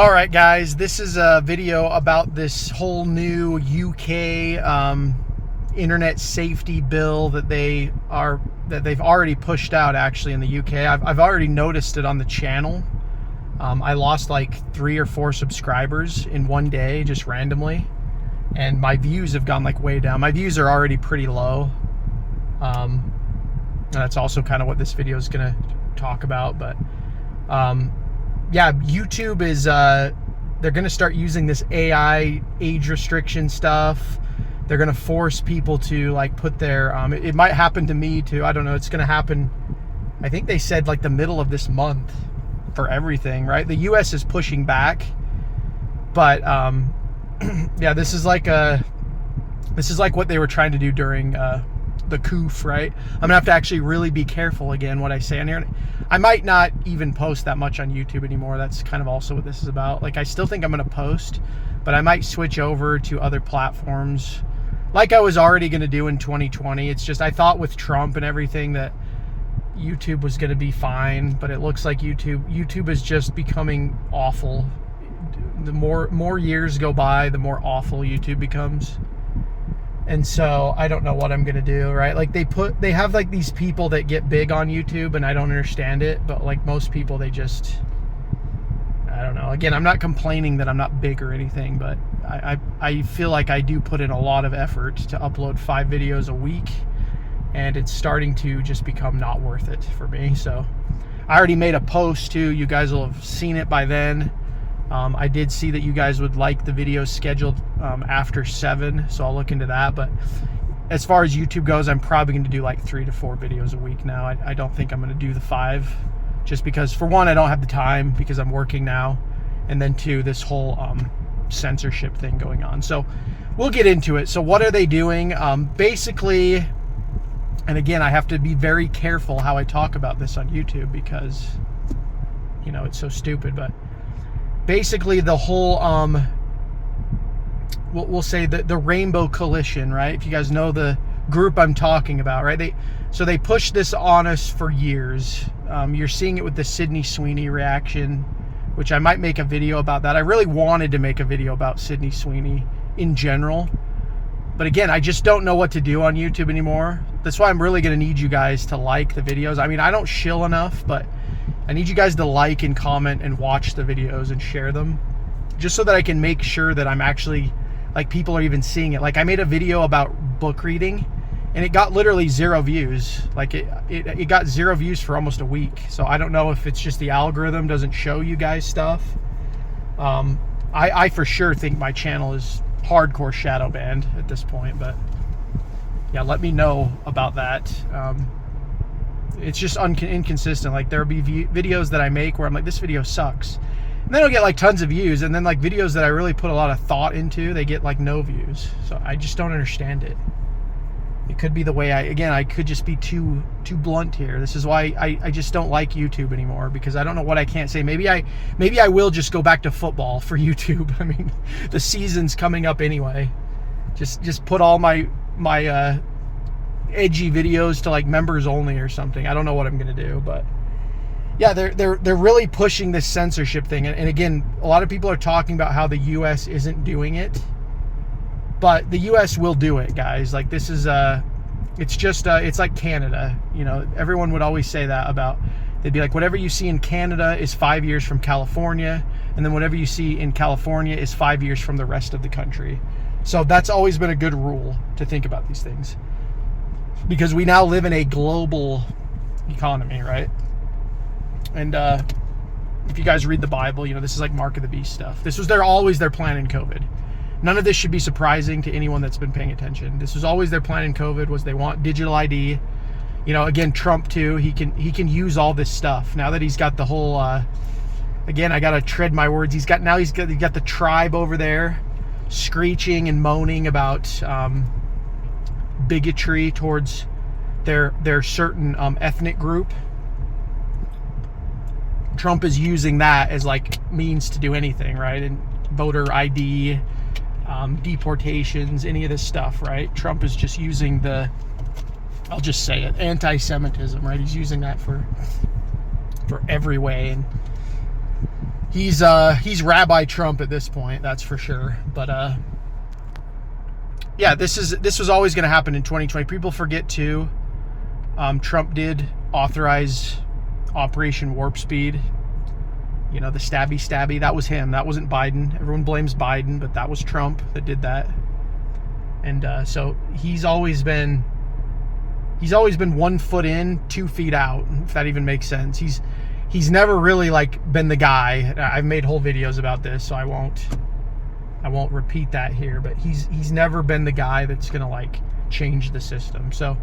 All right, guys, this is a video about this whole new UK internet safety bill that they've already pushed out actually in the UK. I've already noticed it on the channel. I lost like 3 or 4 subscribers in one day just randomly, and my views have gone like way down. My views are already pretty low. And that's also kind of what this video is going to talk about, but yeah, YouTube is, they're going to start using this AI age restriction stuff. They're going to force people to like put their, it might happen to me too. I don't know. It's going to happen. I think they said like the middle of this month for everything, right? The US is pushing back, but, yeah, this is like what they were trying to do during, the coup, right? I'm gonna have to actually really be careful again what I say on here. I might not even post that much on YouTube anymore. That's kind of also what this is about. Like, I still think I'm gonna post, but I might switch over to other platforms like I was already gonna do in 2020. It's just I thought with Trump and everything that YouTube was gonna be fine, but it looks like YouTube is just becoming awful. The more years go by, the more awful YouTube becomes. And so I don't know what I'm gonna do, right? Like they have like these people that get big on YouTube, and I don't understand it, but like most people, they just, I don't know. Again, I'm not complaining that I'm not big or anything, but I feel like I do put in a lot of effort to upload 5 videos a week, and it's starting to just become not worth it for me. So I already made a post too. You guys will have seen it by then. I did see that you guys would like the videos scheduled after 7, so I'll look into that. But as far as YouTube goes, I'm probably going to do like 3 to 4 videos a week now. I don't think I'm going to do the 5, just because, for one, I don't have the time because I'm working now, and then 2, this whole censorship thing going on. So we'll get into it. So what are they doing? Basically, and again, I have to be very careful how I talk about this on YouTube because, you know, it's so stupid, but basically the whole we'll say the Rainbow Coalition, right? If you guys know the group I'm talking about, right? They pushed this on us for years. You're seeing it with the Sydney Sweeney reaction, which I might make a video about that. I really wanted to make a video about Sydney Sweeney in general, but again, I just don't know what to do on YouTube anymore. That's why I'm really going to need you guys to like the videos. I mean, I don't shill enough, but I need you guys to like and comment and watch the videos and share them, just so that I can make sure that I'm actually, like, people are even seeing it. Like, I made a video about book reading, and it got literally 0 views. Like, it got 0 views for almost a week. So I don't know if it's just the algorithm doesn't show you guys stuff. I for sure think my channel is hardcore shadow banned at this point, but yeah, let me know about that. It's just inconsistent. Like, there'll be videos that I make where I'm like, this video sucks, and then I'll get like tons of views, and then like videos that I really put a lot of thought into, they get like no views. So I just don't understand it. It could be the way I could just be too blunt here. This is why I just don't like YouTube anymore, because I don't know what I can't say. Maybe I will just go back to football for YouTube. I mean, the season's coming up anyway. Just put all my edgy videos to like members only or something. I don't know what I'm gonna do, but yeah, they're really pushing this censorship thing. And again, a lot of people are talking about how the US isn't doing it, but the US will do it, guys. Like, this is it's just it's like Canada. You know, everyone would always say that about, they'd be like, whatever you see in Canada is 5 years from California, and then whatever you see in California is 5 years from the rest of the country. So that's always been a good rule to think about these things, because we now live in a global economy, right? And if you guys read the Bible, you know, this is like Mark of the Beast stuff. This was always their plan in COVID. None of this should be surprising to anyone that's been paying attention. This was always their plan in COVID, was they want digital ID. You know, again, Trump too, he can use all this stuff. Now that he's got the whole, again, I got to tread my words. He's got the tribe over there screeching and moaning about bigotry towards their certain ethnic group. Trump is using that as like means to do anything, right? And voter ID, deportations, any of this stuff, right? Trump is just using I'll just say it, anti-Semitism, right? He's using that for every way. And he's Rabbi Trump at this point, that's for sure. But yeah, this was always going to happen in 2020. People forget too. Trump did authorize Operation Warp Speed. You know, the stabby. That was him. That wasn't Biden. Everyone blames Biden, but that was Trump that did that. And so he's always been 1 foot in, 2 feet out, if that even makes sense. He's never really like been the guy. I've made whole videos about this, so I won't repeat that here, but he's never been the guy that's gonna like change the system. So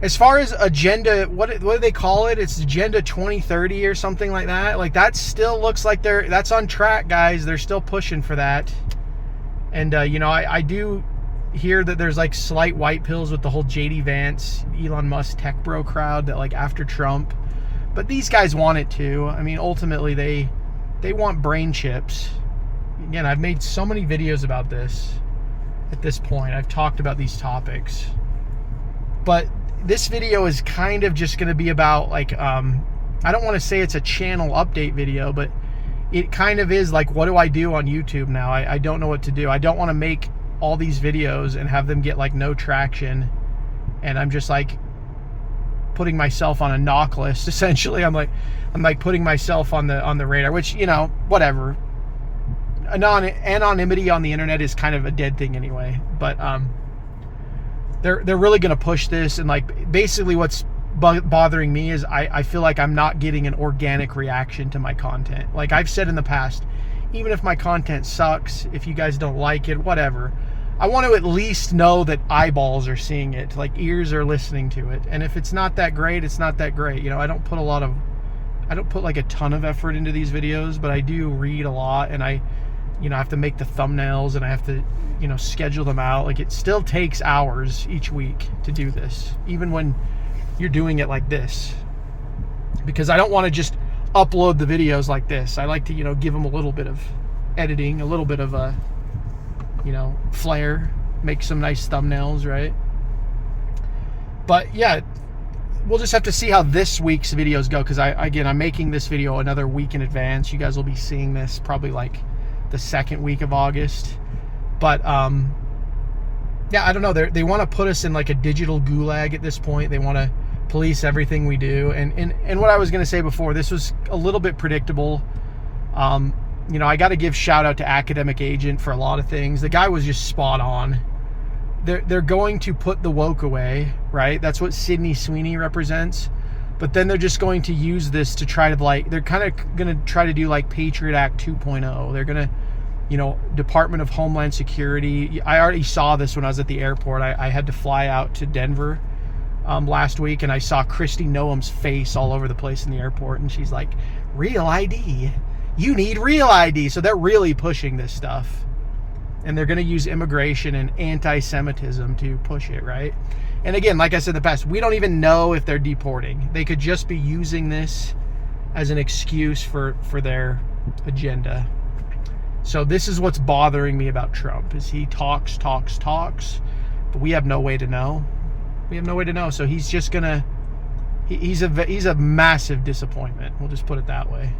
as far as agenda, what do they call it? It's Agenda 2030 or something like that. Like that still looks like that's on track, guys. They're still pushing for that. And you know, I do hear that there's like slight white pills with the whole JD Vance, Elon Musk tech bro crowd that like after Trump. But these guys want it too. I mean, ultimately they want brain chips. Again, I've made so many videos about this at this point. I've talked about these topics. But this video is kind of just going to be about like, I don't want to say it's a channel update video, but it kind of is like, what do I do on YouTube now? I don't know what to do. I don't want to make all these videos and have them get like no traction. And I'm just like putting myself on a knock list. Essentially, I'm like putting myself on the radar, which, you know, whatever. Anonymity on the internet is kind of a dead thing anyway. But they're really going to push this, and like basically what's bothering me is I feel like I'm not getting an organic reaction to my content. Like I've said in the past, even if my content sucks, if you guys don't like it, whatever, I want to at least know that eyeballs are seeing it, like ears are listening to it. And if it's not that great, it's not that great. You know, I don't put like a ton of effort into these videos, but I do read a lot, and I have to make the thumbnails, and I have to, you know, schedule them out. Like it still takes hours each week to do this, even when you're doing it like this, because I don't want to just upload the videos like this. I like to, you know, give them a little bit of editing, a little bit of a, you know, flair, make some nice thumbnails, right? But yeah, we'll just have to see how this week's videos go, because I'm making this video another week in advance. You guys will be seeing this probably like the second week of August. But yeah, I don't know. They want to put us in like a digital gulag at this point. They want to police everything we do. And what I was going to say before, this was a little bit predictable. You know, I got to give shout out to Academic Agent for a lot of things. The guy was just spot on. They're going to put the woke away, right? That's what Sydney Sweeney represents. But then they're just going to use this to try to like, they're kind of going to try to do like Patriot Act 2.0. They're going to, you know, Department of Homeland Security. I already saw this when I was at the airport. I had to fly out to Denver last week, and I saw Kristi Noem's face all over the place in the airport, and she's like, real ID. You need real ID. So they're really pushing this stuff. And they're going to use immigration and anti-Semitism to push it, right? And again, like I said in the past, we don't even know if they're deporting. They could just be using this as an excuse for their agenda. So this is what's bothering me about Trump, is he talks, but we have no way to know. We have no way to know. So he's just gonna, he's a massive disappointment. We'll just put it that way.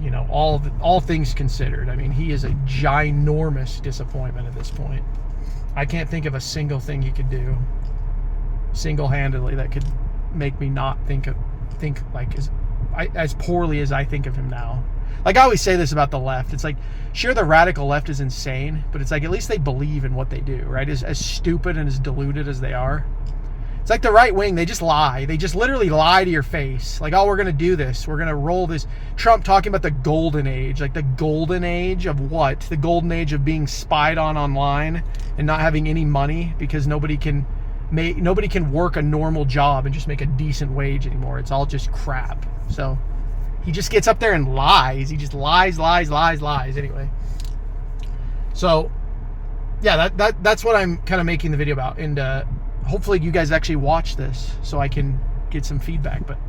You know, all things considered, I mean, he is a ginormous disappointment at this point. I can't think of a single thing he could do single-handedly that could make me not think like as poorly as I think of him now. Like I always say this about the left. It's like, sure, the radical left is insane, but it's like at least they believe in what they do, right? As stupid and as deluded as they are. It's like the right wing, they just lie. They just literally lie to your face. Like, oh, we're going to do this. We're going to roll this. Trump talking about the golden age. Like the golden age of what? The golden age of being spied on online and not having any money because nobody can work a normal job and just make a decent wage anymore. It's all just crap. So he just gets up there and lies. He just lies. Anyway. So yeah, that's what I'm kind of making the video about. And hopefully you guys actually watch this so I can get some feedback. But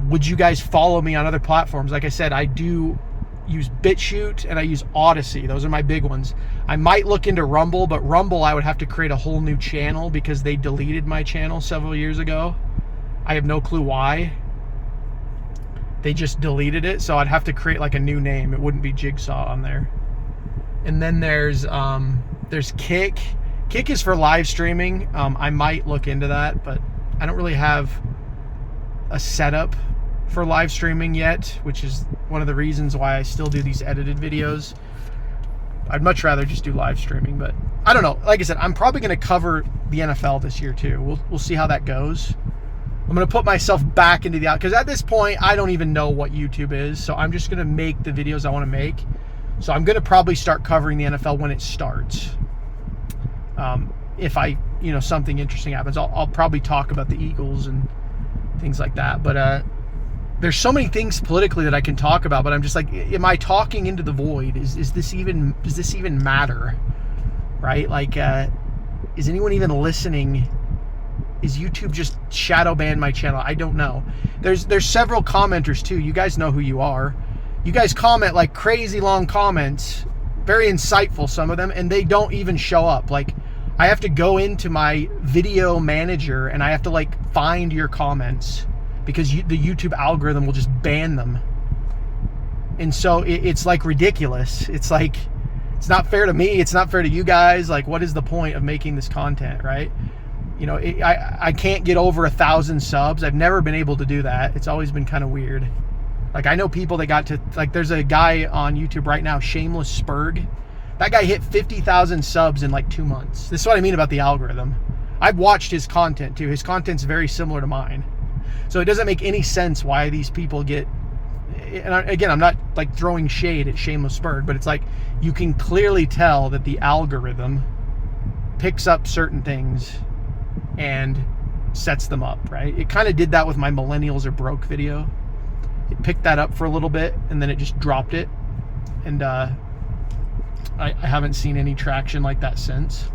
would you guys follow me on other platforms? Like I said, I do use BitChute and I use Odyssey. Those are my big ones. I might look into Rumble, but Rumble I would have to create a whole new channel because they deleted my channel several years ago. I have no clue why. they just deleted it, so I'd have to create like a new name. It wouldn't be Jigsaw on there. And then there's Kick. Kick is for live streaming. I might look into that, but I don't really have a setup for live streaming yet, which is one of the reasons why I still do these edited videos. I'd much rather just do live streaming, but I don't know. Like I said, I'm probably going to cover the NFL this year too. We'll see how that goes. I'm going to put myself back into the, because at this point, I don't even know what YouTube is, so I'm just going to make the videos I want to make. So I'm going to probably start covering the NFL when it starts. If something interesting happens, I'll probably talk about the Eagles and things like that. But there's so many things politically that I can talk about, but I'm just like, am I talking into the void? Does this even matter? Right? Like, is anyone even listening? Is YouTube just shadow banned my channel? I don't know. There's several commenters too. You guys know who you are. You guys comment like crazy long comments, very insightful, some of them, and they don't even show up. Like, I have to go into my video manager and I have to like find your comments because the YouTube algorithm will just ban them. And so it's like ridiculous. It's like, it's not fair to me. It's not fair to you guys. Like, what is the point of making this content, right? I can't get over 1,000 subs. I've never been able to do that. It's always been kind of weird. Like, I know people that got to, like, there's a guy on YouTube right now, Shameless Spurg. That guy hit 50,000 subs in like 2 months. This is what I mean about the algorithm. I've watched his content too. His content's very similar to mine. So it doesn't make any sense why these people get, and again, I'm not like throwing shade at Shameless Spurg, but it's like, you can clearly tell that the algorithm picks up certain things and sets them up, right? It kind of did that with my Millennials Are Broke video. It picked that up for a little bit and then it just dropped it. And I haven't seen any traction like that since.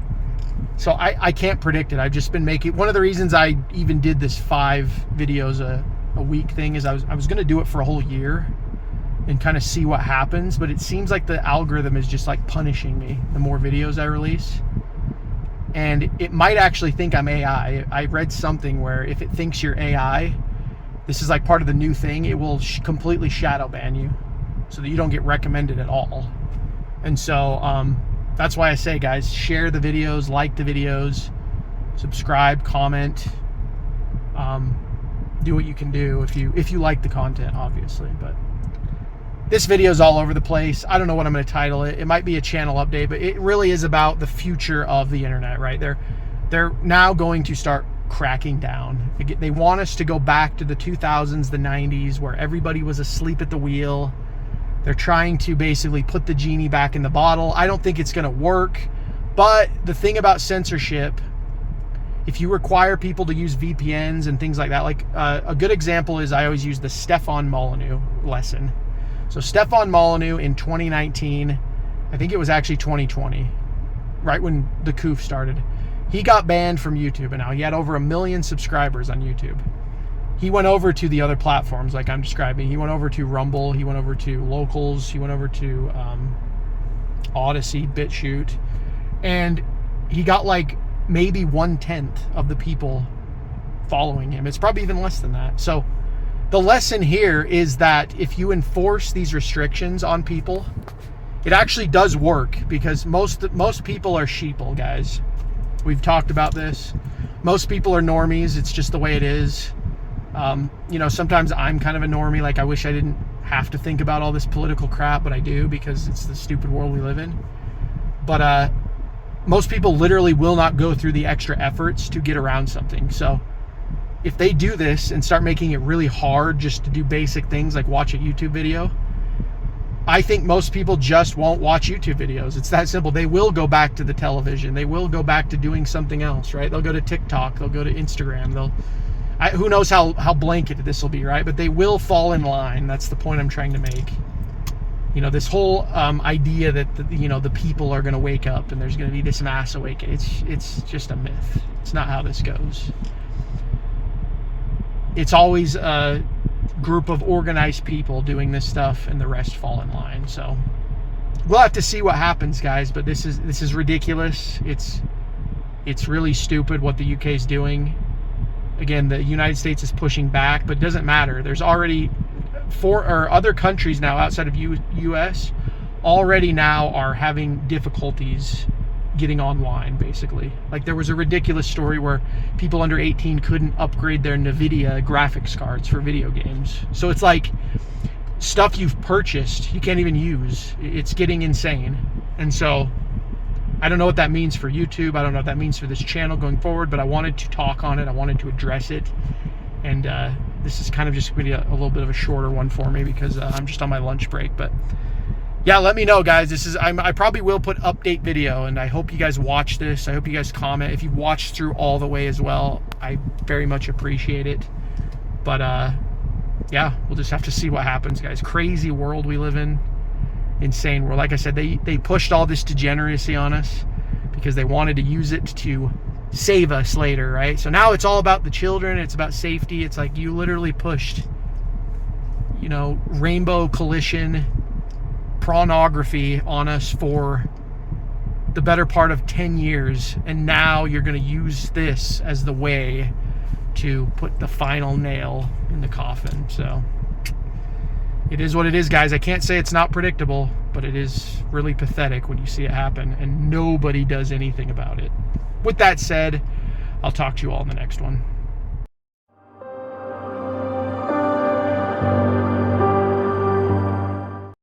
So I can't predict it. I've just been making, one of the reasons I even did this 5 videos a week thing is I was going to do it for a whole year and kind of see what happens. But it seems like the algorithm is just like punishing me the more videos I release. And it might actually think I'm AI. I read something where if it thinks you're AI, this is like part of the new thing, it will completely shadow ban you so that you don't get recommended at all. And so that's why I say, guys, share the videos, like the videos, subscribe, comment, do what you can do if you like the content, obviously. But this video is all over the place. I don't know what I'm going to title it. It might be a channel update, but it really is about the future of the internet, right? They're now going to start cracking down. They want us to go back to the 2000s, the 90s, where everybody was asleep at the wheel. They're trying to basically put the genie back in the bottle. I don't think it's going to work. But the thing about censorship, if you require people to use VPNs and things like that, like a good example is I always use the Stefan Molyneux lesson. So Stefan Molyneux in 2019, I think it was actually 2020, right when the coup started, he got banned from YouTube, and now he had over 1 million subscribers on YouTube. He went over to the other platforms like I'm describing. He went over to Rumble, he went over to Locals, he went over to Odyssey, BitChute, and he got like maybe 1/10 of the people following him. It's probably even less than that. So the lesson here is that if you enforce these restrictions on people, it actually does work, because most people are sheeple, guys. We've talked about this. Most people are normies. It's just the way it is. Sometimes I'm kind of a normie. Like, I wish I didn't have to think about all this political crap, but I do, because it's the stupid world we live in. But most people literally will not go through the extra efforts to get around something. So if they do this and start making it really hard just to do basic things like watch a YouTube video, I think most people just won't watch YouTube videos. It's that simple. They will go back to the television. They will go back to doing something else, right? They'll go to TikTok. They'll go to Instagram. Who knows how blanketed this will be, right? But they will fall in line. That's the point I'm trying to make. This whole idea that the people are going to wake up and there's going to be this mass awakening. It's just a myth. It's not how this goes. It's always a group of organized people doing this stuff, and the rest fall in line. So we'll have to see what happens, guys. But this is ridiculous. It's really stupid what the UK is doing. Again, the United States is pushing back, but it doesn't matter. There's already other countries now outside of US already now are having difficulties getting online, basically. Like, there was a ridiculous story where people under 18 couldn't upgrade their NVIDIA graphics cards for video games. So it's like stuff you've purchased you can't even use. It's getting insane. And so I don't know what that means for YouTube. I don't know what that means for this channel going forward, but I wanted to talk on it. I wanted to address it. And this is kind of just going to be a little bit of a shorter one for me because I'm just on my lunch break. But yeah, let me know, guys. I probably will put update video, and I hope you guys watch this. I hope you guys comment. If you watched through all the way as well, I very much appreciate it. But yeah, we'll just have to see what happens, guys. Crazy world we live in. Insane world. Like I said, they pushed all this degeneracy on us because they wanted to use it to save us later, right? So now it's all about the children. It's about safety. It's like you literally pushed, you know, rainbow collision pornography on us for the better part of 10 years, and now you're going to use this as the way to put the final nail in the coffin. So it is what it is, guys. I can't say it's not predictable, but it is really pathetic when you see it happen and nobody does anything about it. With that said, I'll talk to you all in the next one.